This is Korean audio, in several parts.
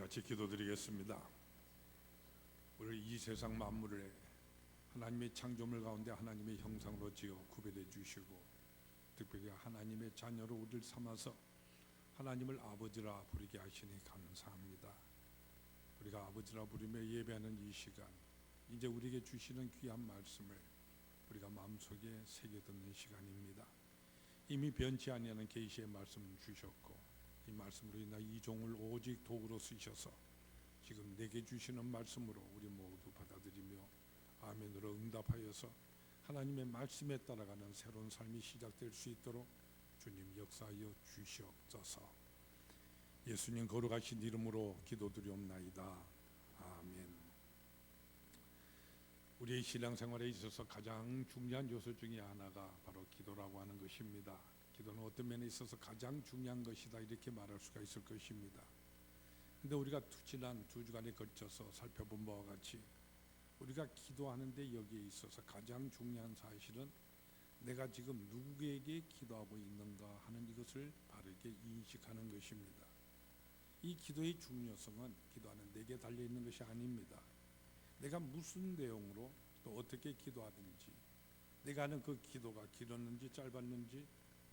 같이 기도드리겠습니다. 우리 이 세상 만물을 하나님의 창조물 가운데 하나님의 형상으로 지어 구별해 주시고 특별히 하나님의 자녀로 우리를 삼아서 하나님을 아버지라 부르게 하시니 감사합니다. 우리가 아버지라 부르며 예배하는 이 시간, 이제 우리에게 주시는 귀한 말씀을 우리가 마음속에 새겨듣는 시간입니다. 이미 변치 아니하는 계시의 말씀 주셨고 이 말씀으로 인하 이 종을 오직 도구로 쓰셔서 지금 내게 주시는 말씀으로 우리 모두 받아들이며 아멘으로 응답하여서 하나님의 말씀에 따라가는 새로운 삶이 시작될 수 있도록 주님 역사하여 주시옵소서. 예수님 거룩하신 이름으로 기도드리옵나이다. 아멘. 우리의 신앙생활에 있어서 가장 중요한 요소 중에 하나가 바로 기도라고 하는 것입니다. 기도는 어떤 면에 있어서 가장 중요한 것이다 이렇게 말할 수가 있을 것입니다. 근데 우리가 지난 2주간에 걸쳐서 살펴본 바와 같이 우리가 기도하는데 여기에 있어서 가장 중요한 사실은 내가 지금 누구에게 기도하고 있는가 하는 이것을 바르게 인식하는 것입니다. 이 기도의 중요성은 기도하는 내게 달려있는 것이 아닙니다. 내가 무슨 내용으로 또 어떻게 기도하든지, 내가 하는 그 기도가 길었는지 짧았는지,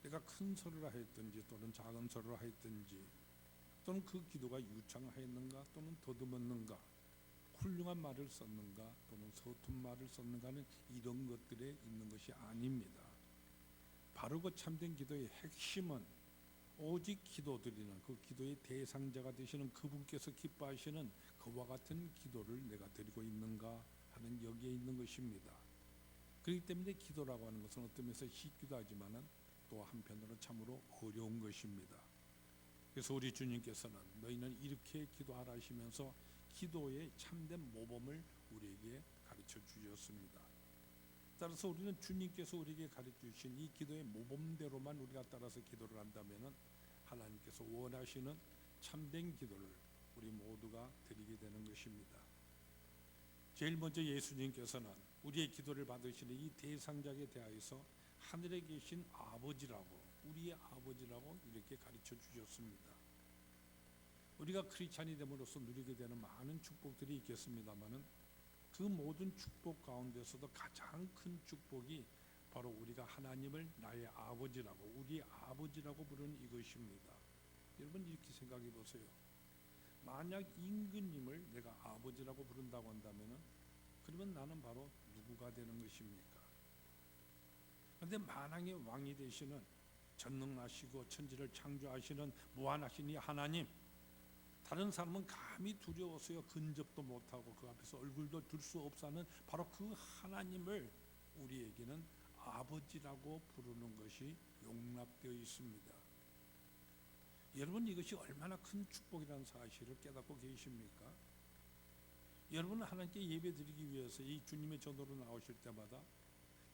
내가 큰 소리를 하였든지 또는 작은 소리를 하였든지, 또는 그 기도가 유창하였는가 또는 더듬었는가, 훌륭한 말을 썼는가 또는 서툰 말을 썼는가는 이런 것들에 있는 것이 아닙니다. 바르고 참된 기도의 핵심은 오직 기도드리는 그 기도의 대상자가 되시는 그분께서 기뻐하시는 그와 같은 기도를 내가 드리고 있는가 하는 여기에 있는 것입니다. 그렇기 때문에 기도라고 하는 것은 어떤 면에서 쉽기도 하지만은 또 한편으로 참으로 어려운 것입니다. 그래서 우리 주님께서는 너희는 이렇게 기도하라 하시면서 기도의 참된 모범을 우리에게 가르쳐 주셨습니다. 따라서 우리는 주님께서 우리에게 가르쳐 주신 이 기도의 모범대로만 우리가 따라서 기도를 한다면 하나님께서 원하시는 참된 기도를 우리 모두가 드리게 되는 것입니다. 제일 먼저 예수님께서는 우리의 기도를 받으시는 이 대상자에 대하여서 하늘에 계신 아버지라고, 우리의 아버지라고 이렇게 가르쳐 주셨습니다. 우리가 크리스찬이 됨으로써 누리게 되는 많은 축복들이 있겠습니다만은 그 모든 축복 가운데서도 가장 큰 축복이 바로 우리가 하나님을 나의 아버지라고, 우리의 아버지라고 부르는 이것입니다. 여러분 이렇게 생각해 보세요. 만약 임금님을 내가 아버지라고 부른다고 한다면은 그러면 나는 바로 누구가 되는 것입니까? 그런데 만왕의 왕이 되시는 전능하시고 천지를 창조하시는 무한하신 이 하나님, 다른 사람은 감히 두려워서요 근접도 못하고 그 앞에서 얼굴도 들 수 없사는 바로 그 하나님을 우리에게는 아버지라고 부르는 것이 용납되어 있습니다. 여러분 이것이 얼마나 큰 축복이라는 사실을 깨닫고 계십니까? 여러분은 하나님께 예배드리기 위해서 이 주님의 전도로 나오실 때마다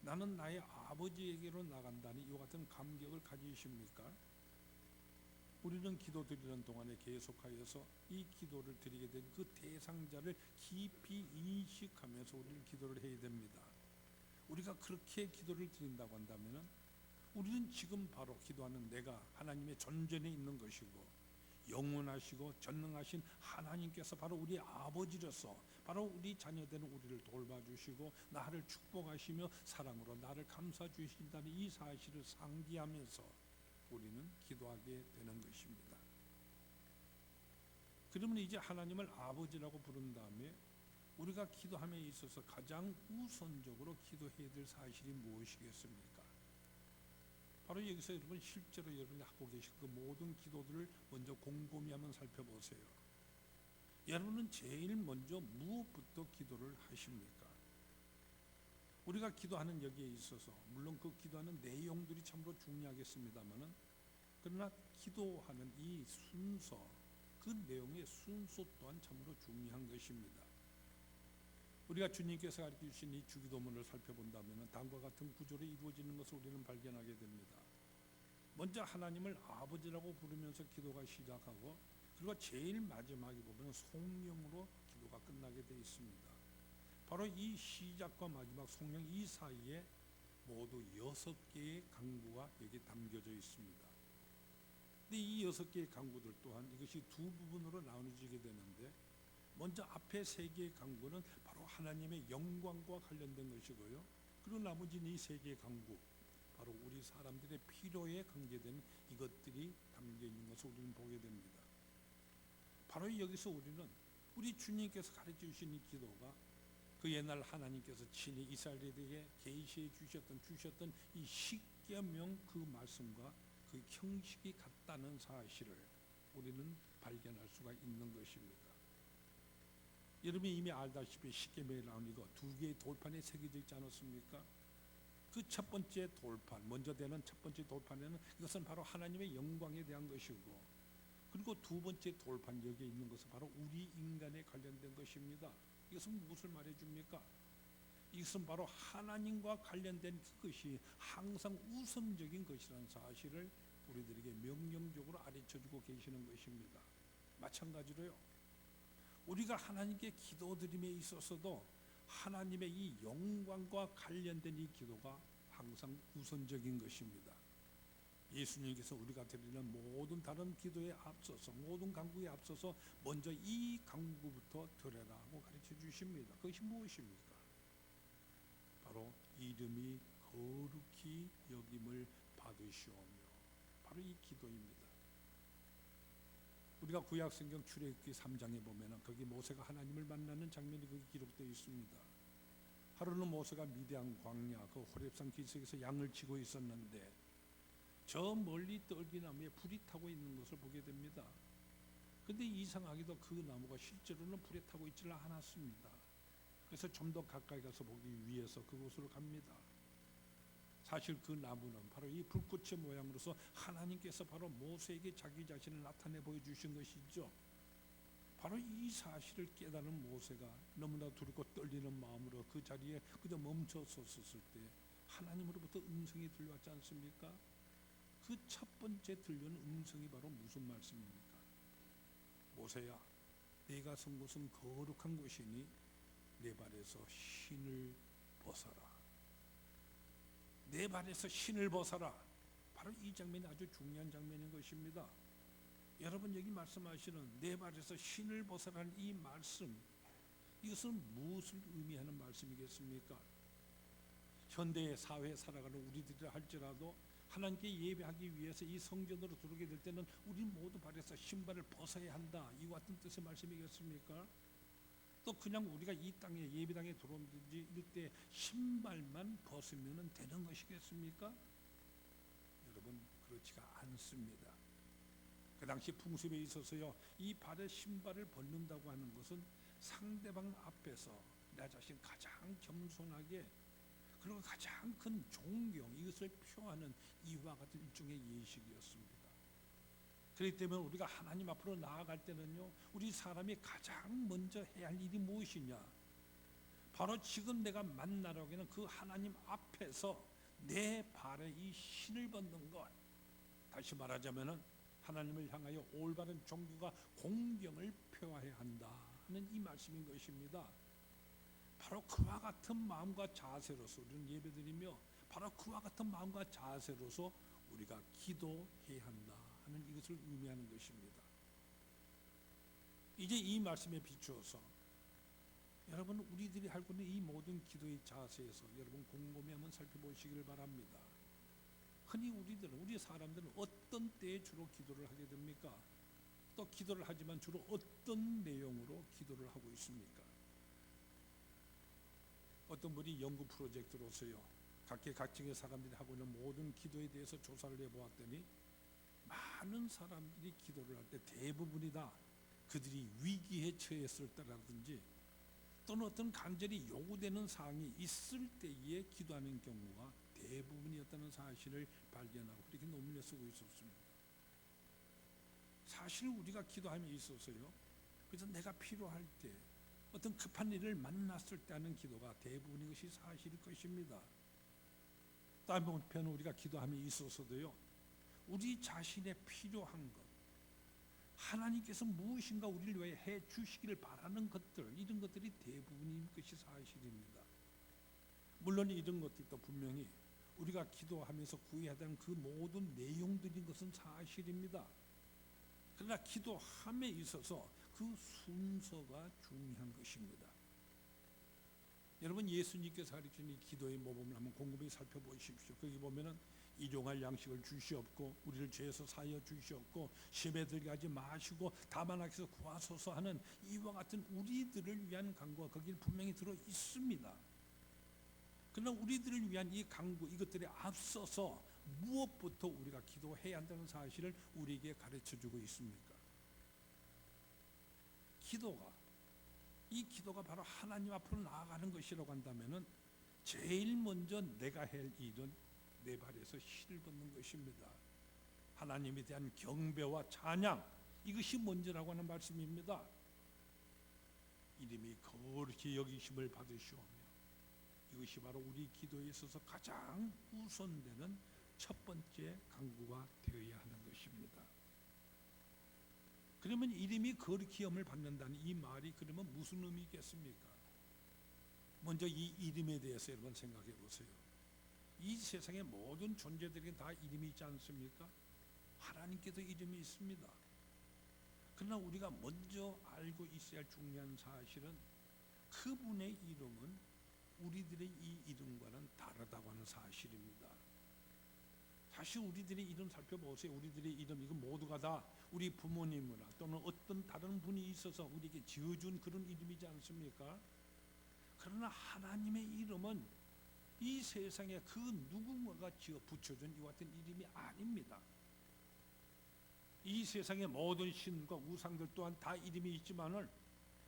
나는 나의 아버지에게로 나간다니 이와 같은 감격을 가지십니까? 우리는 기도 드리는 동안에 계속하여서 이 기도를 드리게 된 그 대상자를 깊이 인식하면서 우리는 기도를 해야 됩니다. 우리가 그렇게 기도를 드린다고 한다면 우리는 지금 바로 기도하는 내가 하나님의 전전에 있는 것이고 영원하시고 전능하신 하나님께서 바로 우리 아버지로서 바로 우리 자녀되는 우리를 돌봐주시고 나를 축복하시며 사랑으로 나를 감싸 주신다는 이 사실을 상기하면서 우리는 기도하게 되는 것입니다. 그러면 이제 하나님을 아버지라고 부른 다음에 우리가 기도함에 있어서 가장 우선적으로 기도해야 될 사실이 무엇이겠습니까? 바로 여기서 여러분 실제로 여러분이 하고 계신 그 모든 기도들을 먼저 곰곰이 한번 살펴보세요. 여러분은 제일 먼저 무엇부터 기도를 하십니까? 우리가 기도하는 여기에 있어서 물론 그 기도하는 내용들이 참으로 중요하겠습니다만은 그러나 기도하는 이 순서, 그 내용의 순서 또한 참으로 중요한 것입니다. 우리가 주님께서 가르쳐 주신 이 주기도문을 살펴본다면 다음과 같은 구조로 이루어지는 것을 우리는 발견하게 됩니다. 먼저 하나님을 아버지라고 부르면서 기도가 시작하고 그리고 제일 마지막에 보면 성령으로 기도가 끝나게 되어 있습니다. 바로 이 시작과 마지막 성령 이 사이에 모두 6개의 강구가 여기 담겨져 있습니다. 근데 이 6개의 강구들 또한 이것이 두 부분으로 나누어지게 되는데 먼저 앞에 세 개의 강구는 바로 하나님의 영광과 관련된 것이고요. 그리고 나머지 이 세 개의 강구, 바로 우리 사람들의 필요에 관계된 이것들이 담겨 있는 것을 우리는 보게 됩니다. 바로 여기서 우리는 우리 주님께서 가르쳐 주신 이 기도가 그 옛날 하나님께서 친히 이스라엘에게 계시해 주셨던 이 십계명 그 말씀과 그 형식이 같다는 사실을 우리는 발견할 수가 있는 것입니다. 여러분이 이미 알다시피 십계명에 나온 이거 두 개의 돌판에 새겨져 있지 않았습니까? 그 첫 번째 돌판, 먼저 되는 첫 번째 돌판에는 이것은 바로 하나님의 영광에 대한 것이고, 그리고 두 번째 돌판 여기에 있는 것은 바로 우리 인간에 관련된 것입니다. 이것은 무엇을 말해줍니까? 이것은 바로 하나님과 관련된 그것이 항상 우선적인 것이라는 사실을 우리들에게 명령적으로 가르쳐주고 계시는 것입니다. 마찬가지로요, 우리가 하나님께 기도드림에 있어서도 하나님의 이 영광과 관련된 이 기도가 항상 우선적인 것입니다. 예수님께서 우리가 드리는 모든 다른 기도에 앞서서, 모든 간구에 앞서서 먼저 이 간구부터 드려라 하고 가르쳐 주십니다. 그것이 무엇입니까? 바로 이름이 거룩히 여김을 받으시오며, 바로 이 기도입니다. 우리가 구약성경 출애굽기 3장에 보면 거기 모세가 하나님을 만나는 장면이 거기 기록되어 있습니다. 하루는 모세가 미디안 광야 그 호렙산 기슭에서 양을 치고 있었는데 저 멀리 떨기나무에 불이 타고 있는 것을 보게 됩니다. 그런데 이상하게도 그 나무가 실제로는 불에 타고 있지를 않았습니다. 그래서 좀 더 가까이 가서 보기 위해서 그곳으로 갑니다. 사실 그 나무는 바로 이 불꽃의 모양으로서 하나님께서 바로 모세에게 자기 자신을 나타내 보여주신 것이죠. 바로 이 사실을 깨달은 모세가 너무나 두렵고 떨리는 마음으로 그 자리에 그저 멈춰 섰을 때 하나님으로부터 음성이 들려왔지 않습니까? 그 첫 번째 들려온 음성이 바로 무슨 말씀입니까? 모세야, 네가 선 곳은 거룩한 곳이니 내 발에서 신을 벗어라. 내 발에서 신을 벗어라. 바로 이 장면이 아주 중요한 장면인 것입니다. 여러분, 여기 말씀하시는 내 발에서 신을 벗어라는 이 말씀, 이것은 무엇을 의미하는 말씀이겠습니까? 현대의 사회에 살아가는 우리들이라 할지라도 하나님께 예배하기 위해서 이 성전으로 들어오게 될 때는 우리 모두 발에서 신발을 벗어야 한다, 이와 같은 뜻의 말씀이겠습니까? 또 그냥 우리가 이 땅에 예배당에 들어오든지 이럴 때 신발만 벗으면 되는 것이겠습니까? 여러분, 그렇지가 않습니다. 그 당시 풍습에 있어서요, 이 발에 신발을 벗는다고 하는 것은 상대방 앞에서 나 자신 가장 겸손하게, 그리고 가장 큰 존경, 이것을 표하는 이와 같은 일종의 예식이었습니다. 그렇기 때문에 우리가 하나님 앞으로 나아갈 때는요, 우리 사람이 가장 먼저 해야 할 일이 무엇이냐? 바로 지금 내가 만나러 가는 그 하나님 앞에서 내 발에 이 신을 벗는 것, 다시 말하자면은 하나님을 향하여 올바른 종교가 공경을 표해야 한다 하는 이 말씀인 것입니다. 바로 그와 같은 마음과 자세로서 우리는 예배드리며, 바로 그와 같은 마음과 자세로서 우리가 기도해야 한다 하는 이것을 의미하는 것입니다. 이제 이 말씀에 비추어서 여러분, 우리들이 하고 있는 이 모든 기도의 자세에서 여러분 곰곰이 한번 살펴보시기를 바랍니다. 흔히 우리 사람들은 어떤 때에 주로 기도를 하게 됩니까? 또 기도를 하지만 주로 어떤 내용으로 기도를 하고 있습니까? 어떤 분이 연구 프로젝트로서요, 각계각층의 사람들이 하고 있는 모든 기도에 대해서 조사를 해보았더니 많은 사람들이 기도를 할 때 대부분이 다 그들이 위기에 처했을 때라든지 또는 어떤 간절히 요구되는 사항이 있을 때에 기도하는 경우가 대부분이었다는 사실을 발견하고 그렇게 논문에 쓰고 있었습니다. 사실 우리가 기도함에 있어서요, 그래서 내가 필요할 때 어떤 급한 일을 만났을 때 하는 기도가 대부분인 것이 사실일 것입니다. 또 한편 우리가 기도함에 있어서도요, 우리 자신의 필요한 것, 하나님께서 무엇인가 우리를 위해 해 주시기를 바라는 것들, 이런 것들이 대부분인 것이 사실입니다. 물론 이런 것들도 분명히 우리가 기도하면서 구해야 되는 그 모든 내용들인 것은 사실입니다. 그러나 기도함에 있어서 그 순서가 중요한 것입니다. 여러분, 예수님께서 가르치는 이 기도의 모범을 한번 곰곰이 살펴보십시오. 거기 보면은 일용할 양식을 주시옵고 우리를 죄에서 사하여 주시옵고 시험에 들게 하지 마시고 다만 악에서 구하소서 하는 이와 같은 우리들을 위한 간구가 거기에 분명히 들어 있습니다. 그러나 우리들을 위한 이 간구, 이것들에 앞서서 무엇부터 우리가 기도해야 한다는 사실을 우리에게 가르쳐주고 있습니까? 이 기도가 바로 하나님 앞으로 나아가는 것이라고 한다면은 제일 먼저 내가 할 일은 내 발에서 실을 걷는 것입니다. 하나님에 대한 경배와 찬양, 이것이 먼저라고 하는 말씀입니다. 이름이 거룩히 여기심을 받으시오며, 이것이 바로 우리 기도에 있어서 가장 우선되는 첫 번째 간구가 되어야 하는 것입니다. 그러면 이름이 거룩히 여김을 받는다는 이 말이 그러면 무슨 의미겠습니까? 먼저 이 이름에 대해서 여러분 생각해 보세요. 이 세상의 모든 존재들에게 다 이름이 있지 않습니까? 하나님께도 이름이 있습니다. 그러나 우리가 먼저 알고 있어야 할 중요한 사실은 그분의 이름은 우리들의 이 이름과는 다르다고 하는 사실입니다. 사실 우리들의 이름 살펴보세요. 우리들의 이름, 이건 모두가 다 우리 부모님이나 또는 어떤 다른 분이 있어서 우리에게 지어준 그런 이름이지 않습니까? 그러나 하나님의 이름은 이 세상에 그 누군가가 지어 붙여준 이와 같은 이름이 아닙니다. 이 세상의 모든 신과 우상들 또한 다 이름이 있지만은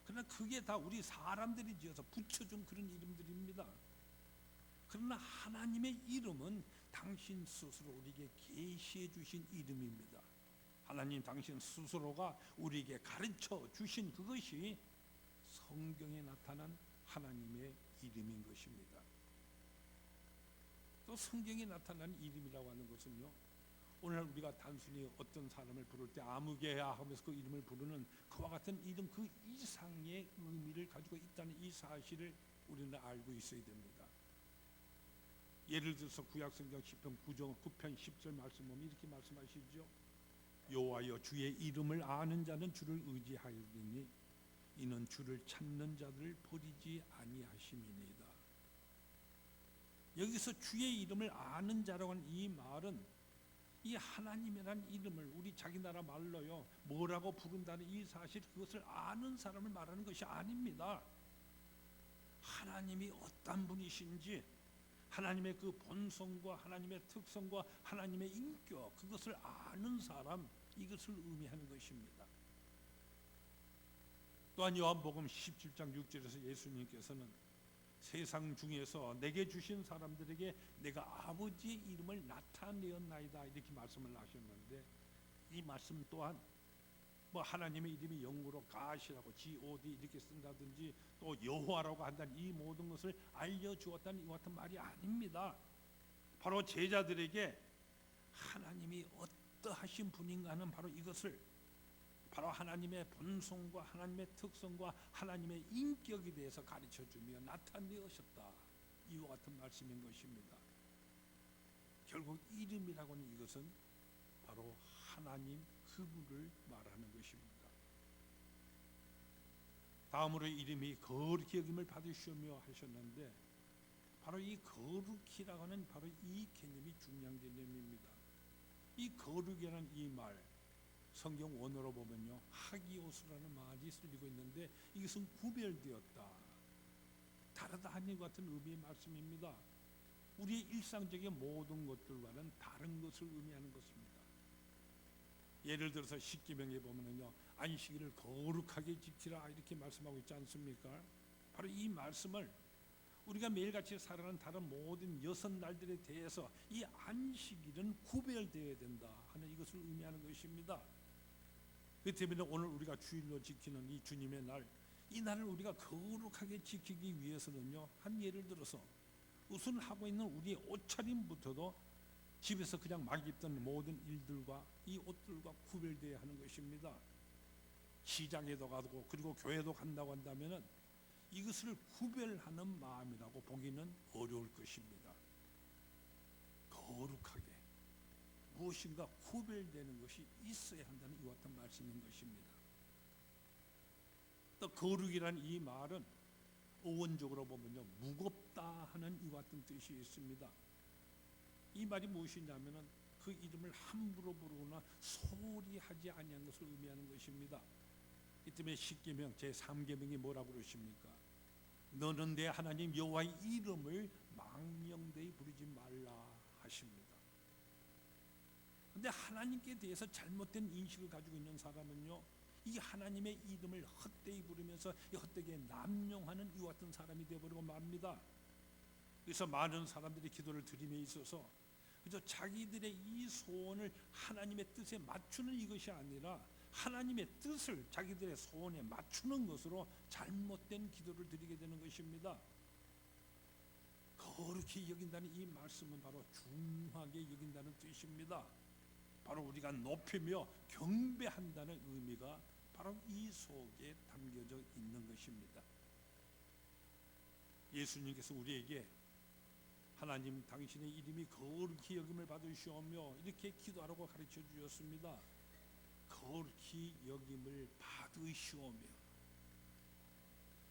그러나 그게 다 우리 사람들이 지어서 붙여준 그런 이름들입니다. 그러나 하나님의 이름은 당신 스스로 우리에게 계시해 주신 이름입니다. 하나님 당신 스스로가 우리에게 가르쳐 주신 그것이 성경에 나타난 하나님의 이름인 것입니다. 또 성경에 나타난 이름이라고 하는 것은요, 오늘날 우리가 단순히 어떤 사람을 부를 때 아무개야 하면서 그 이름을 부르는 그와 같은 이름 그 이상의 의미를 가지고 있다는 이 사실을 우리는 알고 있어야 됩니다. 예를 들어서 구약성경 시편 9편 10절 말씀 보면 이렇게 말씀하시죠. 여호와여, 주의 이름을 아는 자는 주를 의지하리니 이는 주를 찾는 자들을 버리지 아니하심이니이다. 여기서 주의 이름을 아는 자라고 하는 이 말은 이 하나님이라는 이름을 우리 자기 나라 말로요 뭐라고 부른다는 이 사실, 그것을 아는 사람을 말하는 것이 아닙니다. 하나님이 어떤 분이신지, 하나님의 그 본성과 하나님의 특성과 하나님의 인격, 그것을 아는 사람, 이것을 의미하는 것입니다. 또한 요한복음 17장 6절에서 예수님께서는 세상 중에서 내게 주신 사람들에게 내가 아버지의 이름을 나타내었나이다 이렇게 말씀을 하셨는데, 이 말씀 또한 뭐 하나님의 이름이 영어로 God이라고 God 이렇게 쓴다든지 또 여호와라고 한다는 이 모든 것을 알려주었다는 이와 같은 말이 아닙니다. 바로 제자들에게 하나님이 어떠하신 분인가 하는 바로 이것을, 바로 하나님의 본성과 하나님의 특성과 하나님의 인격에 대해서 가르쳐주며 나타내셨다, 이와 같은 말씀인 것입니다. 결국 이름이라고 하는 이것은 바로 하나님 그분을 말하는 것입니다. 다음으로 이름이 거룩히 여김을 받으시오며 하셨는데, 바로 이 거룩이라고 하는 바로 이 개념이 중요한 개념입니다. 이 거룩이라는 이 말, 성경 원어로 보면요 하기오스라는 말이 쓰이고 있는데, 이것은 구별되었다, 다르다 하는 것 같은 의미의 말씀입니다. 우리의 일상적인 모든 것들과는 다른 것을 의미하는 것입니다. 예를 들어서 십계명에 보면요 안식일을 거룩하게 지키라 이렇게 말씀하고 있지 않습니까? 바로 이 말씀을 우리가 매일같이 살아가는 다른 모든 여섯 날들에 대해서 이 안식일은 구별되어야 된다 하는 이것을 의미하는 것입니다. 그 때문에 오늘 우리가 주일로 지키는 이 주님의 날, 이 날을 우리가 거룩하게 지키기 위해서는요, 한 예를 들어서 우선 하고 있는 우리의 옷차림부터도 집에서 그냥 막 입던 모든 일들과 이 옷들과 구별되어야 하는 것입니다. 시장에도 가고 그리고 교회도 간다고 한다면은 이것을 구별하는 마음이라고 보기는 어려울 것입니다. 거룩하게 무엇인가 구별되는 것이 있어야 한다는 이와 같은 말씀인 것입니다. 거룩이란 이 말은 어원적으로 보면요, 무겁다 하는 이와 같은 뜻이 있습니다. 이 말이 무엇이냐면은 그 이름을 함부로 부르거나 소홀히 하지 아니한 것을 의미하는 것입니다. 이 때문에 십계명 제3계명이 뭐라고 그러십니까? 너는 내 하나님 여호와의 이름을 망령되이 부르지 말라 하십니다. 그런데 하나님께 대해서 잘못된 인식을 가지고 있는 사람은요, 이 하나님의 이름을 헛되이 부르면서 헛되게 남용하는 이와 같은 사람이 되어버리고 맙니다. 그래서 많은 사람들이 기도를 드림에 있어서 그저 자기들의 이 소원을 하나님의 뜻에 맞추는 이것이 아니라 하나님의 뜻을 자기들의 소원에 맞추는 것으로 잘못된 기도를 드리게 되는 것입니다. 거룩히 여긴다는 이 말씀은 바로 중하게 여긴다는 뜻입니다. 바로 우리가 높이며 경배한다는 의미가 바로 이 속에 담겨져 있는 것입니다. 예수님께서 우리에게 하나님 당신의 이름이 거룩히 여김을 받으시오며 이렇게 기도하라고 가르쳐 주셨습니다. 거룩히 여김을 받으시오며,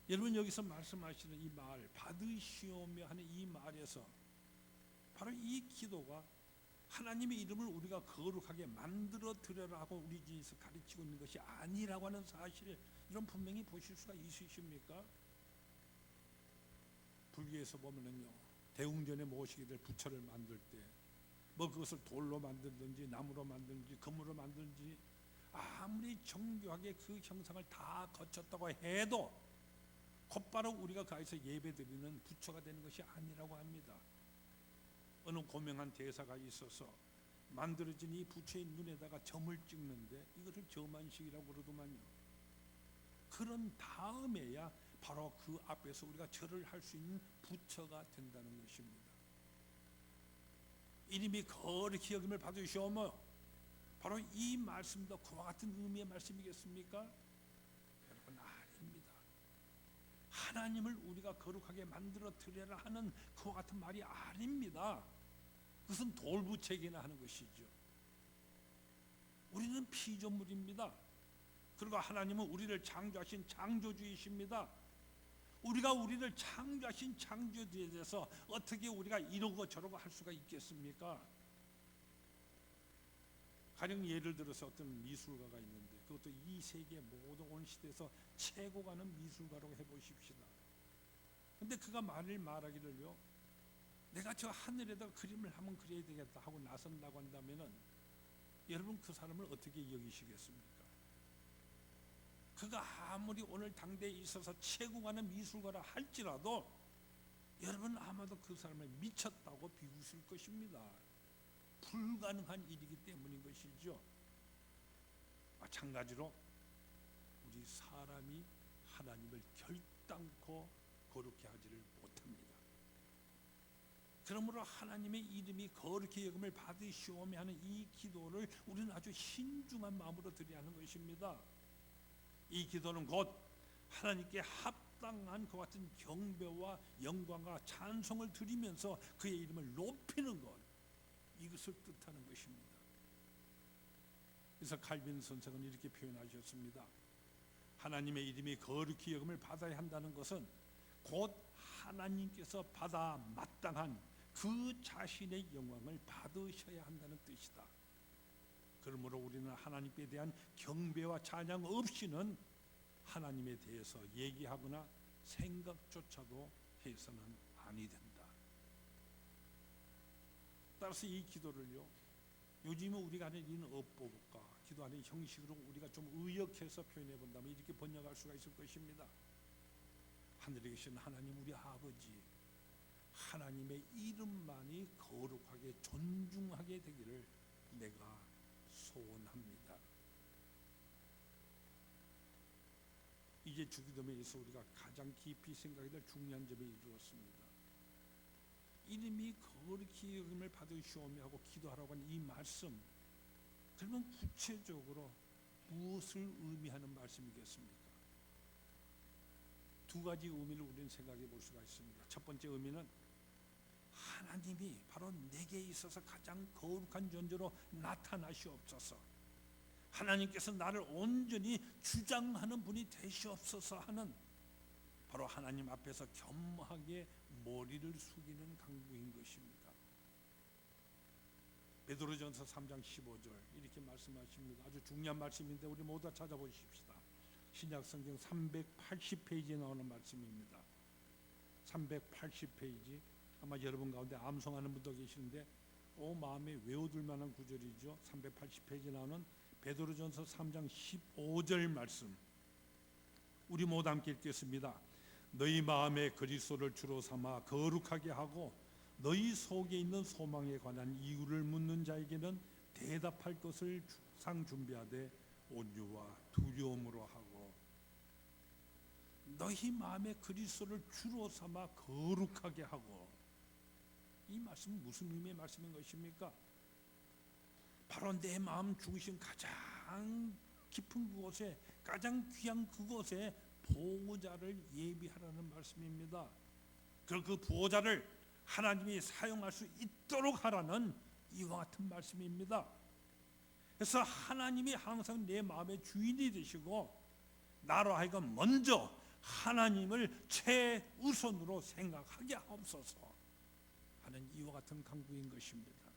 여러분 여기서 말씀하시는 이 말 받으시오며 하는 이 말에서 바로 이 기도가 하나님의 이름을 우리가 거룩하게 만들어 드려라고 우리 주에서 가르치고 있는 것이 아니라고 하는 사실을 이런 분명히 보실 수가 있으십니까? 불교에서 보면은요, 대웅전에 모시게 될 부처를 만들 때 뭐 그것을 돌로 만들든지 나무로 만들든지 금으로 만들든지 아무리 정교하게 그 형상을 다 거쳤다고 해도 곧바로 우리가 가서 예배드리는 부처가 되는 것이 아니라고 합니다. 어느 고명한 대사가 있어서 만들어진 이 부처의 눈에다가 점을 찍는데 이것을 점안식이라고 그러더만요. 그런 다음에야 바로 그 앞에서 우리가 절을 할 수 있는 부처가 된다는 것입니다. 이름이 거룩히 여김을 받으시오며, 바로 이 말씀도 그와 같은 의미의 말씀이겠습니까? 여러분 아닙니다. 하나님을 우리가 거룩하게 만들어 드려라 하는 그와 같은 말이 아닙니다. 그것은 돌부책이나 하는 것이죠. 우리는 피조물입니다. 그리고 하나님은 우리를 창조하신 창조주이십니다. 우리가 우리를 창조하신 창조주에 대해서 어떻게 우리가 이러고 저러고 할 수가 있겠습니까? 가령 예를 들어서 어떤 미술가가 있는데 그것도 이 세계 모든 온 시대에서 최고 가는 미술가라고 해보십시다. 근데 그가 말하기를요, 내가 저 하늘에다 그림을 한번 그려야 되겠다 하고 나선다고 한다면은 여러분 그 사람을 어떻게 여기시겠습니까? 그가 아무리 오늘 당대에 있어서 최고 가는 미술가라 할지라도 여러분 아마도 그 사람을 미쳤다고 비웃을 것입니다. 불가능한 일이기 때문인 것이죠. 마찬가지로 우리 사람이 하나님을 결단코 거룩히 하지를 못합니다. 그러므로 하나님의 이름이 거룩히 여김을 받으시오며 하는 이 기도를 우리는 아주 신중한 마음으로 드려야 하는 것입니다. 이 기도는 곧 하나님께 합당한 그 같은 경배와 영광과 찬송을 드리면서 그의 이름을 높이는 것, 이것을 뜻하는 것입니다. 그래서 칼빈 선생은 이렇게 표현하셨습니다. 하나님의 이름이 거룩히 여김을 받아야 한다는 것은 곧 하나님께서 받아 마땅한 그 자신의 영광을 받으셔야 한다는 뜻이다. 그러므로 우리는 하나님께 대한 경배와 찬양 없이는 하나님에 대해서 얘기하거나 생각조차도 해서는 아니 된다. 따라서 이 기도를요, 요즘은 우리가 하는 이는 어법과 기도하는 형식으로 우리가 좀 의역해서 표현해 본다면 이렇게 번역할 수가 있을 것입니다. 하늘에 계신 하나님 우리 아버지, 하나님의 이름만이 거룩하게 존중하게 되기를 내가 소원합니다. 이제 주기도문에서 우리가 가장 깊이 생각해야 될 중요한 점에 이르렀습니다. 이름이 거룩히 여김을 받으시오며 하고 기도하라고 하는 이 말씀, 그러면 구체적으로 무엇을 의미하는 말씀이겠습니까? 두 가지 의미를 우리는 생각해 볼 수가 있습니다. 첫 번째 의미는 하나님이 바로 내게 있어서 가장 거룩한 존재로 나타나시옵소서, 하나님께서 나를 온전히 주장하는 분이 되시옵소서 하는, 바로 하나님 앞에서 겸허하게 머리를 숙이는 간구인 것입니다. 베드로전서 3장 15절 이렇게 말씀하십니다. 아주 중요한 말씀인데 우리 모두 다 찾아보십시다. 신약성경 380페이지에 나오는 말씀입니다. 380페이지, 아마 여러분 가운데 암송하는 분도 계시는데 마음에 외워둘 만한 구절이죠. 380페이지에 나오는 베드로전서 3장 15절 말씀, 우리 모두 함께 읽겠습니다. 너희 마음에 그리스도를 주로 삼아 거룩하게 하고 너희 속에 있는 소망에 관한 이유를 묻는 자에게는 대답할 것을 항상 준비하되 온유와 두려움으로 하고, 너희 마음에 그리스도를 주로 삼아 거룩하게 하고, 이 말씀은 무슨 의미의 말씀인 것입니까? 바로 내 마음 중심 가장 깊은 그곳에, 가장 귀한 그곳에 보호자를 예비하라는 말씀입니다. 그 보호자를 하나님이 사용할 수 있도록 하라는 이와 같은 말씀입니다. 그래서 하나님이 항상 내 마음의 주인이 되시고 나로 하여금 먼저 하나님을 최우선으로 생각하게 하옵소서 하는 이와 같은 간구인 것입니다.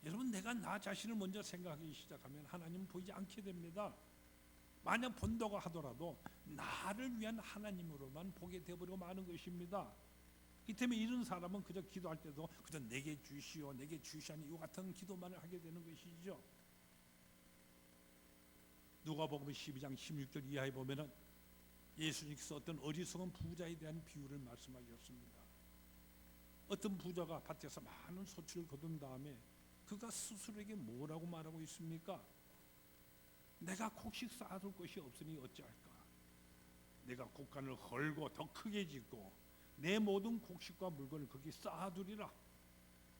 여러분, 내가 나 자신을 먼저 생각하기 시작하면 하나님은 보이지 않게 됩니다. 만약 본다고 하더라도 나를 위한 하나님으로만 보게 되어버리고 마는 것입니다. 이 때문에 이런 사람은 그저 기도할 때도 그저 내게 주시오, 내게 주시오니 이와 같은 기도만을 하게 되는 것이죠. 누가복음 12장 16절 이하에 보면은 예수님께서 어떤 어리석은 부자에 대한 비유를 말씀하셨습니다. 어떤 부자가 밭에서 많은 소출을 거둔 다음에 그가 스스로에게 뭐라고 말하고 있습니까? 내가 곡식 쌓아둘 것이 없으니 어찌할까? 내가 곡간을 헐고 더 크게 짓고 내 모든 곡식과 물건을 거기 쌓아두리라.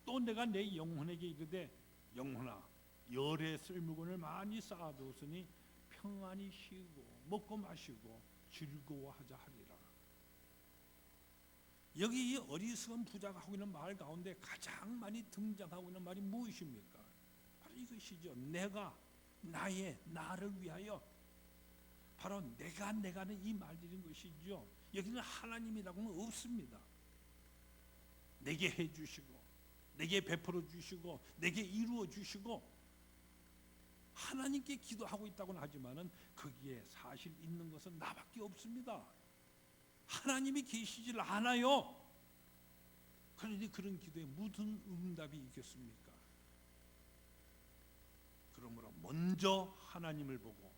또 내가 내 영혼에게 이르되 영혼아, 열에 쓸 물건을 많이 쌓아두었으니 평안히 쉬고 먹고 마시고 즐거워하자 하리라. 여기 이 어리석은 부자가 하고 있는 말 가운데 가장 많이 등장하고 있는 말이 무엇입니까? 바로 이것이죠. 내가, 나를 위하여, 바로 내가는 이 말들인 것이죠. 여기는 하나님이라고는 없습니다. 내게 해주시고 내게 베풀어 주시고 내게 이루어 주시고 하나님께 기도하고 있다고는 하지만은 거기에 사실 있는 것은 나밖에 없습니다. 하나님이 계시질 않아요. 그러니 그런 기도에 무슨 응답이 있겠습니까? 그러므로 먼저 하나님을 보고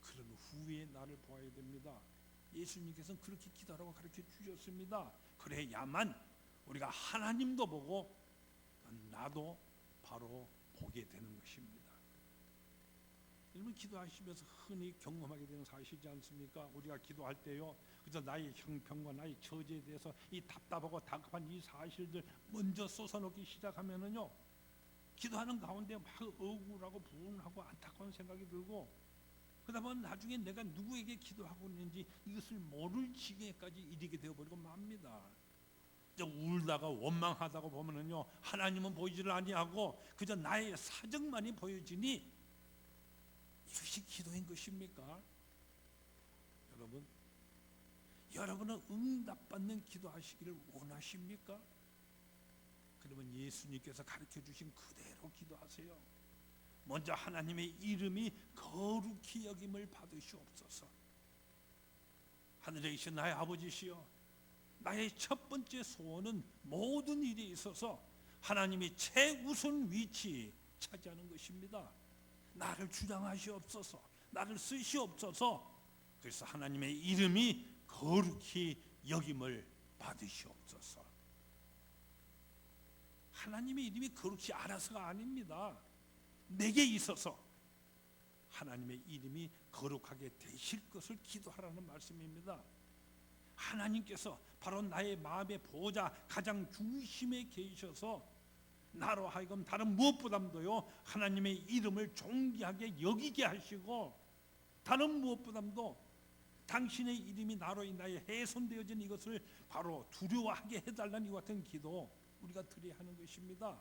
그런 후에 나를 보아야 됩니다. 예수님께서는 그렇게 기도하라고 가르쳐 주셨습니다. 그래야만 우리가 하나님도 보고 나도 바로 보게 되는 것입니다. 여러분, 기도하시면서 흔히 경험하게 되는 사실이지 않습니까? 우리가 기도할 때요, 그저 나의 형편과 나의 처지에 대해서 이 답답하고 다급한 이 사실들 먼저 쏟아놓기 시작하면은요, 기도하는 가운데 막 억울하고 분하고 안타까운 생각이 들고, 그러다 보면 나중에 내가 누구에게 기도하고 있는지 이것을 모를 지경에까지 이르게 되어버리고 맙니다. 울다가 원망하다가 보면은요, 하나님은 보이지를 아니하고 그저 나의 사정만이 보여지니 이것이 기도인 것입니까? 여러분은 응답받는 기도하시기를 원하십니까? 그러면 예수님께서 가르쳐 주신 그대로 기도하세요. 먼저 하나님의 이름이 거룩히 여김을 받으시옵소서. 하늘에 계신 나의 아버지시여, 나의 첫 번째 소원은 모든 일에 있어서 하나님이 최우선 위치 차지하는 것입니다. 나를 주장하시옵소서, 나를 쓰시옵소서. 그래서 하나님의 이름이 거룩히 여김을 받으시옵소서. 하나님의 이름이 거룩히 알아서가 아닙니다. 내게 있어서 하나님의 이름이 거룩하게 되실 것을 기도하라는 말씀입니다. 하나님께서 바로 나의 마음의 보호자, 가장 중심에 계셔서 나로 하여금 다른 무엇보다도요, 하나님의 이름을 존귀하게 여기게 하시고, 다른 무엇보다도 당신의 이름이 나로 인하여 훼손되어진 이것을 바로 두려워하게 해달라는 이 같은 기도 우리가 드려야 하는 것입니다.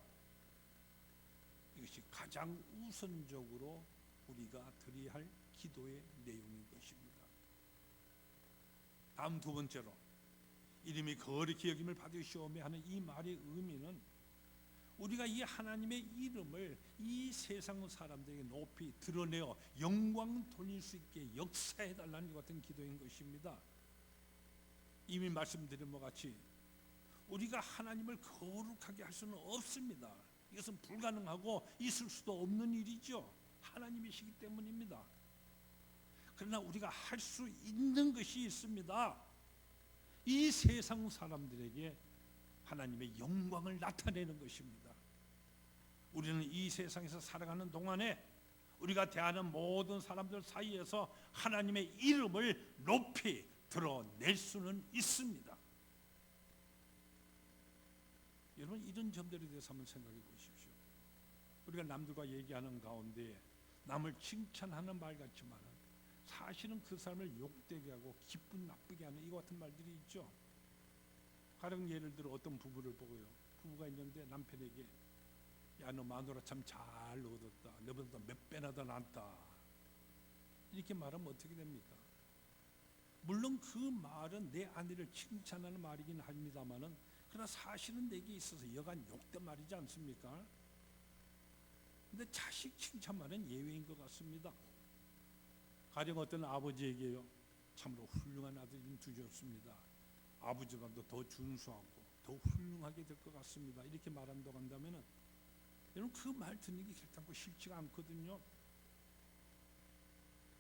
이것이 가장 우선적으로 우리가 드려야 할 기도의 내용인 것입니다. 다음 두 번째로 이름이 거룩히 여김을 받으시오며 하는 이 말의 의미는 우리가 이 하나님의 이름을 이 세상 사람들에게 높이 드러내어 영광 돌릴 수 있게 역사해 달라는 것 같은 기도인 것입니다. 이미 말씀드린 것 같이 우리가 하나님을 거룩하게 할 수는 없습니다. 이것은 불가능하고 있을 수도 없는 일이죠. 하나님이시기 때문입니다. 그러나 우리가 할 수 있는 것이 있습니다. 이 세상 사람들에게 하나님의 영광을 나타내는 것입니다. 우리는 이 세상에서 살아가는 동안에 우리가 대하는 모든 사람들 사이에서 하나님의 이름을 높이 드러낼 수는 있습니다. 여러분, 이런 점들에 대해서 한번 생각해 보십시오. 우리가 남들과 얘기하는 가운데 남을 칭찬하는 말 같지만 사실은 그 사람을 욕되게 하고 기분 나쁘게 하는 이와 같은 말들이 있죠. 가령 예를 들어 어떤 부부를 보고요, 부부가 있는데 남편에게 야, 너 마누라 참 잘 얻었다, 너보다 몇 배나 더 낫다, 이렇게 말하면 어떻게 됩니까? 물론 그 말은 내 아내를 칭찬하는 말이긴 합니다만은 그러나 사실은 내게 있어서 여간 욕된 말이지 않습니까? 근데 자식 칭찬말은 예외인 것 같습니다. 가령 어떤 아버지에게요, 참으로 훌륭한 아들이 두셨습니다, 아버지보다 더 준수하고 더 훌륭하게 될 것 같습니다, 이렇게 말한다고 한다면 여러분, 그 말 듣는 게 결단코 싫지가 않거든요.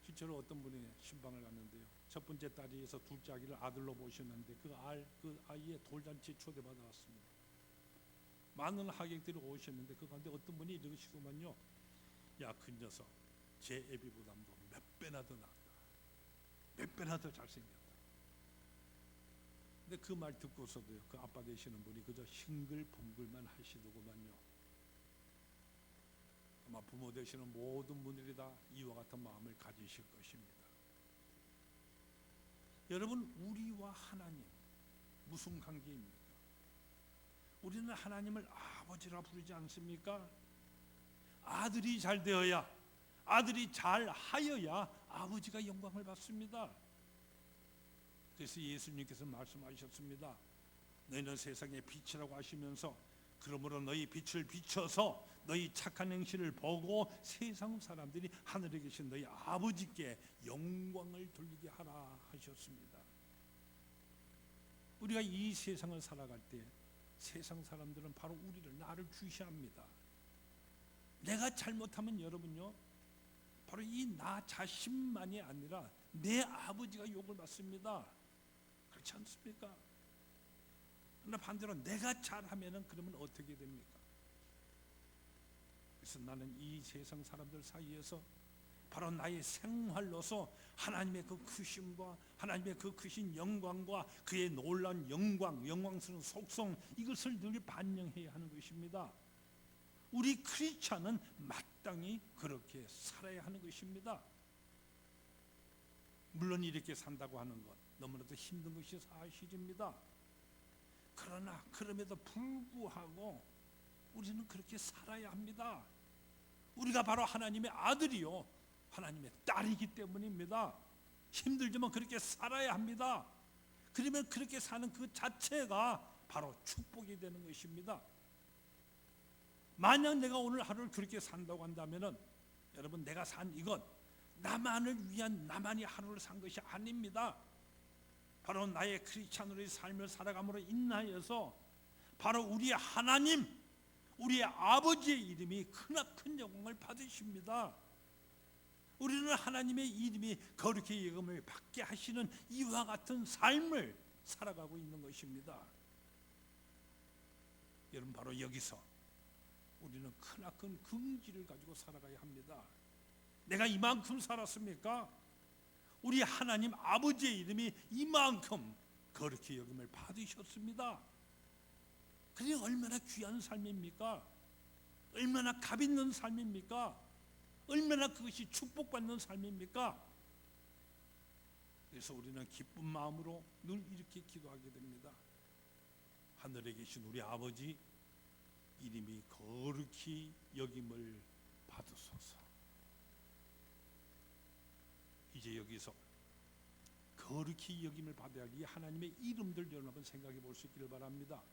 실제로 어떤 분이 신방을 갔는데요, 첫 번째 딸이에서 둘째 아기를 아들로 모셨는데 그 아이의 돌잔치에 초대받아 왔습니다. 많은 하객들이 오셨는데 그 가운데 어떤 분이 이러시더만요, 야, 그 녀석 제 애비보다도 몇 배나 더 낫다, 몇 배나 더 잘생겼다. 근데 그 말 듣고서도요, 그 아빠 되시는 분이 그저 싱글벙글만 하시더구만요. 아마 부모 되시는 모든 분들이 다 이와 같은 마음을 가지실 것입니다. 여러분, 우리와 하나님 무슨 관계입니까? 우리는 하나님을 아버지라 부르지 않습니까? 아들이 잘 되어야, 아들이 잘 하여야 아버지가 영광을 받습니다. 그래서 예수님께서 말씀하셨습니다. 너희는 세상의 빛이라고 하시면서 그러므로 너희 빛을 비춰서 너희 착한 행실을 보고 세상 사람들이 하늘에 계신 너희 아버지께 영광을 돌리게 하라 하셨습니다. 우리가 이 세상을 살아갈 때 세상 사람들은 바로 우리를, 나를 주시합니다. 내가 잘못하면 여러분요, 바로 이 나 자신만이 아니라 내 아버지가 욕을 받습니다. 그렇지 않습니까? 그러나 반대로 내가 잘하면은 그러면 어떻게 됩니까? 그래서 나는 이 세상 사람들 사이에서 바로 나의 생활로서 하나님의 그 크심과 하나님의 그 크신 영광과 그의 놀라운 영광스러운 속성, 이것을 늘 반영해야 하는 것입니다. 우리 크리스찬은 마땅히 그렇게 살아야 하는 것입니다. 물론 이렇게 산다고 하는 것 너무나도 힘든 것이 사실입니다. 그러나 그럼에도 불구하고 우리는 그렇게 살아야 합니다. 우리가 바로 하나님의 아들이요 하나님의 딸이기 때문입니다. 힘들지만 그렇게 살아야 합니다. 그러면 그렇게 사는 그 자체가 바로 축복이 되는 것입니다. 만약 내가 오늘 하루를 그렇게 산다고 한다면은 여러분, 내가 산 이것 나만을 위한, 나만이 하루를 산 것이 아닙니다. 바로 나의 크리스찬으로의 삶을 살아감으로 인하여서 바로 우리의 하나님, 우리의 아버지의 이름이 크나큰 영광을 받으십니다. 우리는 하나님의 이름이 거룩히 여김을 받게 하시는 이와 같은 삶을 살아가고 있는 것입니다. 여러분, 바로 여기서 우리는 크나큰 긍지를 가지고 살아가야 합니다. 내가 이만큼 살았습니까? 우리 하나님 아버지의 이름이 이만큼 거룩히 여김을 받으셨습니다. 그게 얼마나 귀한 삶입니까? 얼마나 값 있는 삶입니까? 얼마나 그것이 축복받는 삶입니까? 그래서 우리는 기쁜 마음으로 늘 이렇게 기도하게 됩니다. 하늘에 계신 우리 아버지, 이름이 거룩히 여김을 받으소서. 이제 여기서 거룩히 여김을 받아야 할 이 하나님의 이름들 여러분 생각해 볼 수 있기를 바랍니다.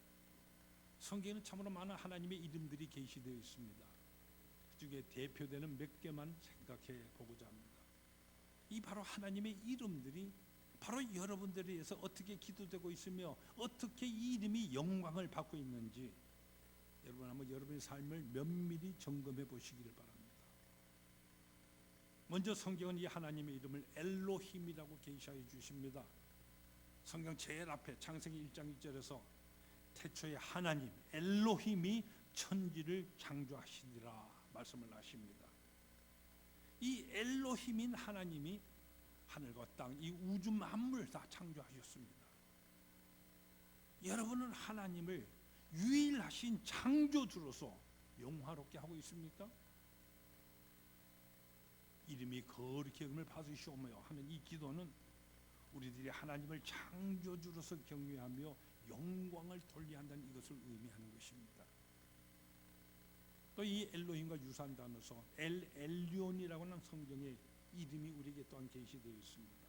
성경에는 참으로 많은 하나님의 이름들이 계시되어 있습니다. 그 중에 대표되는 몇 개만 생각해 보고자 합니다. 이 바로 하나님의 이름들이 바로 여러분들에 의해서 어떻게 기도되고 있으며 어떻게 이 이름이 영광을 받고 있는지 여러분 한번 여러분의 삶을 면밀히 점검해 보시기를 바랍니다. 먼저 성경은 이 하나님의 이름을 엘로힘이라고 계시하여 주십니다. 성경 제일 앞에 창세기 1장 1절에서 태초에 하나님 엘로힘이 천지를 창조하시니라 말씀을 하십니다. 이 엘로힘인 하나님이 하늘과 땅, 이 우주 만물을 다 창조하셨습니다. 여러분은 하나님을 유일하신 창조주로서 영화롭게 하고 있습니까? 이름이 거룩히 여김을 받으시오며 하는 이 기도는 우리들이 하나님을 창조주로서 경외하며 영광을 돌려야 한다는 이것을 의미하는 것입니다. 또 이 엘로힘과 유사한 단어서 엘리온이라고 하는 성경의 이름이 우리에게 또한 계시되어 있습니다.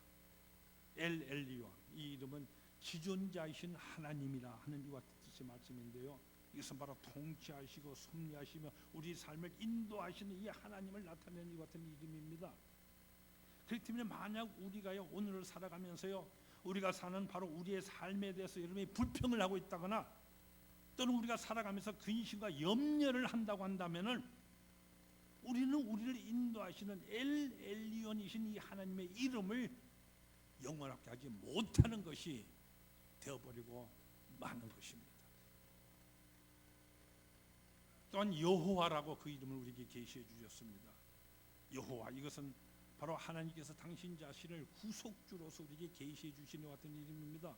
엘리온, 이 이름은 지존자이신 하나님이라 하는 이와 뜻의 말씀인데요, 이것은 바로 통치하시고 섭리하시며 우리 삶을 인도하시는 이 하나님을 나타내는 이 같은 이름입니다. 그렇기 때문에 만약 우리가요 오늘을 살아가면서요 우리가 사는 바로 우리의 삶에 대해서 여러분이 불평을 하고 있다거나 또는 우리가 살아가면서 근심과 염려를 한다고 한다면은 우리는 우리를 인도하시는 엘리온이신 이 하나님의 이름을 영원하게 하지 못하는 것이 되어버리고 마는 것입니다. 또한 여호와라고 그 이름을 우리에게 계시해 주셨습니다. 여호와, 이것은 바로 하나님께서 당신 자신을 구속주로서 우리에게 계시해 주시는 같은 이름입니다.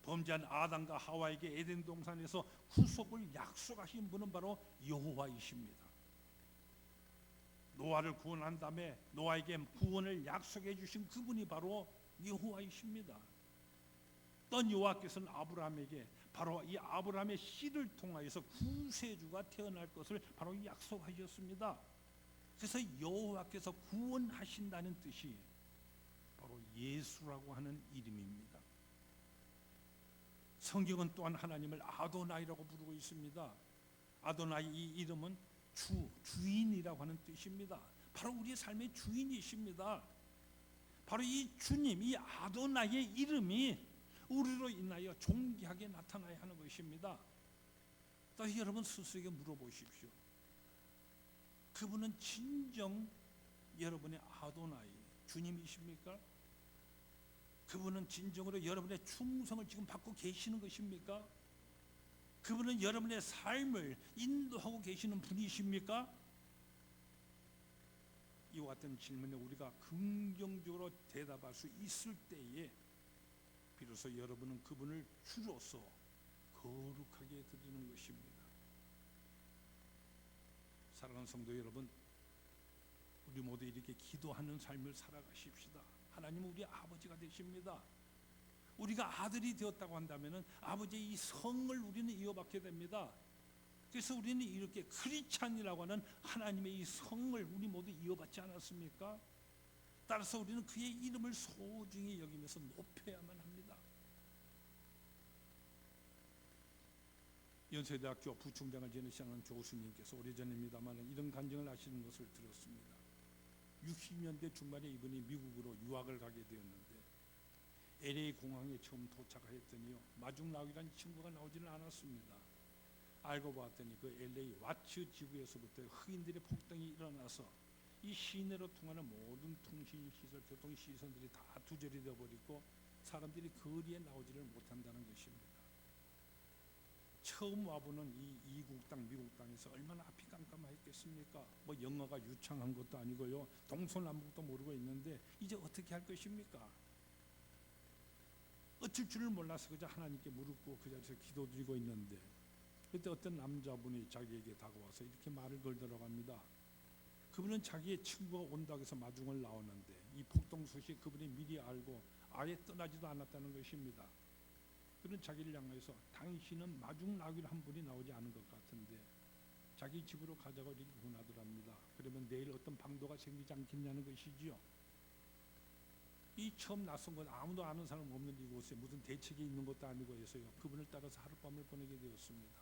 범죄한 아담과 하와에게 에덴 동산에서 구속을 약속하신 분은 바로 여호와이십니다. 노아를 구원한 다음에 노아에게 구원을 약속해 주신 그분이 바로 여호와이십니다. 또 여호와께서는 아브라함에게 바로 이 아브라함의 씨를 통하여서 구세주가 태어날 것을 바로 약속하셨습니다. 그래서 여호와께서 구원하신다는 뜻이 바로 예수라고 하는 이름입니다. 성경은 또한 하나님을 아도나이라고 부르고 있습니다. 아도나이, 이 이름은 주인이라고 하는 뜻입니다. 바로 우리의 삶의 주인이십니다. 바로 이 주님, 이 아도나이의 이름이 우리로 인하여 존귀하게 나타나야 하는 것입니다. 또 여러분 스스로에게 물어보십시오. 그분은 진정 여러분의 아도나이, 주님이십니까? 그분은 진정으로 여러분의 충성을 지금 받고 계시는 것입니까? 그분은 여러분의 삶을 인도하고 계시는 분이십니까? 이와 같은 질문에 우리가 긍정적으로 대답할 수 있을 때에 비로소 여러분은 그분을 주로서 거룩하게 드리는 것입니다. 사랑하는 성도 여러분, 우리 모두 이렇게 기도하는 삶을 살아가십시다. 하나님은 우리 아버지가 되십니다. 우리가 아들이 되었다고 한다면 아버지의 이 성을 우리는 이어받게 됩니다. 그래서 우리는 이렇게 크리스찬이라고 하는 하나님의 이 성을 우리 모두 이어받지 않았습니까? 따라서 우리는 그의 이름을 소중히 여기면서 높여야만 합니다. 연세대학교 부총장을 지내시는 교수님께서 오래전입니다만 이런 간증을 하시는 것을 들었습니다. 60년대 중반에 이분이 미국으로 유학을 가게 되었는데 LA 공항에 처음 도착했더니요 마중 나오기란 친구가 나오지는 않았습니다. 알고 봤더니 그 LA 와츠 지구에서부터 흑인들의 폭동이 일어나서 이 시내로 통하는 모든 통신시설, 교통시설들이 다 두절이 되어버리고 사람들이 거리에 나오지를 못한다는 것입니다. 처음 와보는 이 이국 땅, 미국 땅에서 얼마나 앞이 깜깜했겠습니까? 뭐 영어가 유창한 것도 아니고요, 동서남북도 모르고 있는데 이제 어떻게 할 것입니까? 어쩔 줄을 몰라서 그저 하나님께 무릎 꿇고 그 자리에서 기도드리고 있는데 그때 어떤 남자분이 자기에게 다가와서 이렇게 말을 걸더라고 합니다. 그분은 자기의 친구가 온다고 해서 마중을 나오는데 이 폭동 소식 그분이 미리 알고 아예 떠나지도 않았다는 것입니다. 그런 자기를 향해서 당신은 마중 나귀 한 분이 나오지 않은 것 같은데 자기 집으로 가자고 이렇게 권하더랍니다. 그러면 내일 어떤 방도가 생기지 않겠냐는 것이지요. 이 처음 낯선 건 아무도 아는 사람 없는 이곳에 무슨 대책이 있는 것도 아니고 해서요. 그분을 따라서 하룻밤을 보내게 되었습니다.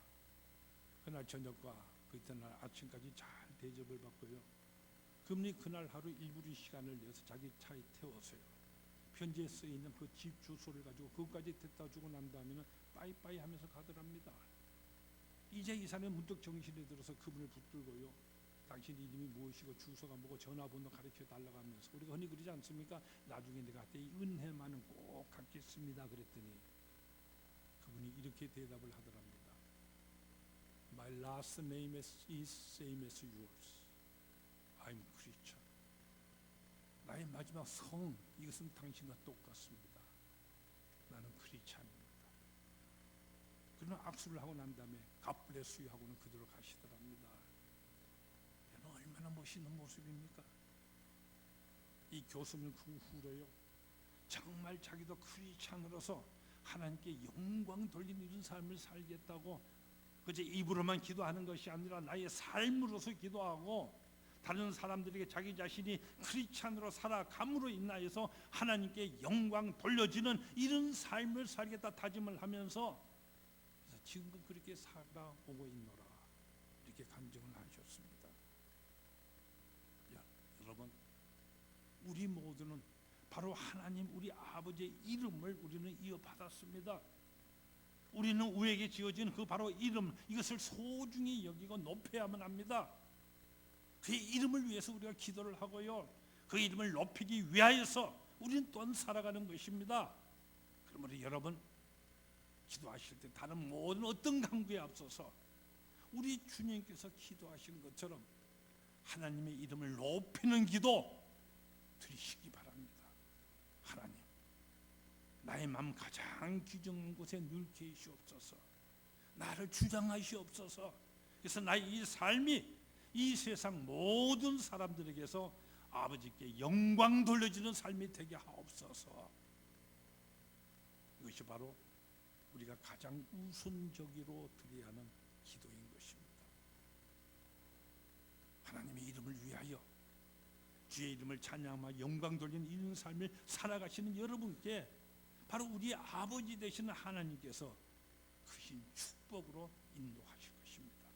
그날 저녁과 그 이튿날 아침까지 잘 대접을 받고요. 그분이 그날 하루 일부러 시간을 내서 자기 차에 태워서요. 편지에 쓰여있는 그 집 주소를 가지고 그것까지 데려다 주고 난 다음에는 빠이빠이 하면서 가더랍니다. 이제 이 사람이 문득 정신이 들어서 그분을 붙들고요. 당신 이름이 무엇이고 주소가 뭐고 전화번호 가르쳐 달라고 하면서 우리가 흔히 그러지 않습니까? 나중에 내가 이 은혜만은 꼭 갚겠습니다. 그랬더니 그분이 이렇게 대답을 하더랍니다. My last name is same as yours. I'm Christian. 나의 마지막 성 이것은 당신과 똑같습니다. 나는 크리스찬입니다. 그러나 악수를 하고 난 다음에 God bless you 하고는 그대로 가시더랍니다. 여러분 얼마나 멋있는 모습입니까? 이 교수는 그 후로요 정말 자기도 크리스찬으로서 하나님께 영광 돌리는 이런 삶을 살겠다고 그저 입으로만 기도하는 것이 아니라 나의 삶으로서 기도하고 다른 사람들에게 자기 자신이 크리스찬으로 살아감으로 인하여서 하나님께 영광 돌려지는 이런 삶을 살겠다 다짐을 하면서 그래서 지금껏 그렇게 살아오고 있노라 이렇게 간증을 하셨습니다. 여러분 우리 모두는 바로 하나님 우리 아버지의 이름을 우리는 이어받았습니다. 우리는 우리에게 지어진 그 바로 이름 이것을 소중히 여기고 높여야만 합니다. 그의 이름을 위해서 우리가 기도를 하고요. 그 이름을 높이기 위하여서 우리는 또한 살아가는 것입니다. 그러므로 여러분 기도하실 때 다른 모든 어떤 강구에 앞서서 우리 주님께서 기도하시는 것처럼 하나님의 이름을 높이는 기도 드리시기 바랍니다. 하나님 나의 마음 가장 귀중한 곳에 늘 계시옵소서. 나를 주장하시옵소서. 그래서 나의 이 삶이 이 세상 모든 사람들에게서 아버지께 영광 돌려주는 삶이 되게 하옵소서. 이것이 바로 우리가 가장 우선적으로 드려야 하는 기도인 것입니다. 하나님의 이름을 위하여 주의 이름을 찬양하며 영광 돌리는 이런 삶을 살아가시는 여러분께 바로 우리 아버지 되시는 하나님께서 크신 축복으로 인도하실 것입니다.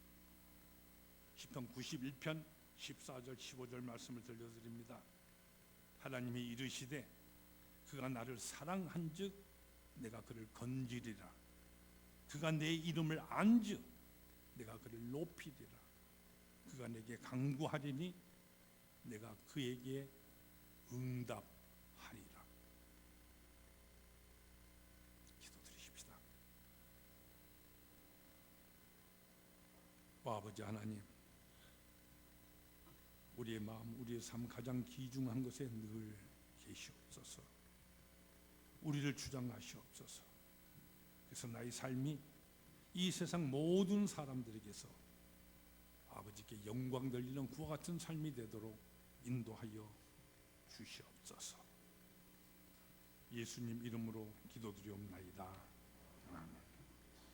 시편 91편 14절 15절 말씀을 들려드립니다. 하나님이 이르시되 그가 나를 사랑한즉 내가 그를 건지리라. 그가 내 이름을 안즉 내가 그를 높이리라. 그가 내게 간구하리니 내가 그에게 응답하리라. 기도드리십시다. 아버지 하나님, 우리의 마음, 우리의 삶 가장 귀중한 것에 늘 계시옵소서. 우리를 주장하시옵소서. 그래서 나의 삶이 이 세상 모든 사람들에게서 아버지께 영광 돌리는 그와 같은 삶이 되도록 인도하여 주시옵소서. 예수님 이름으로 기도드리옵나이다. 아멘.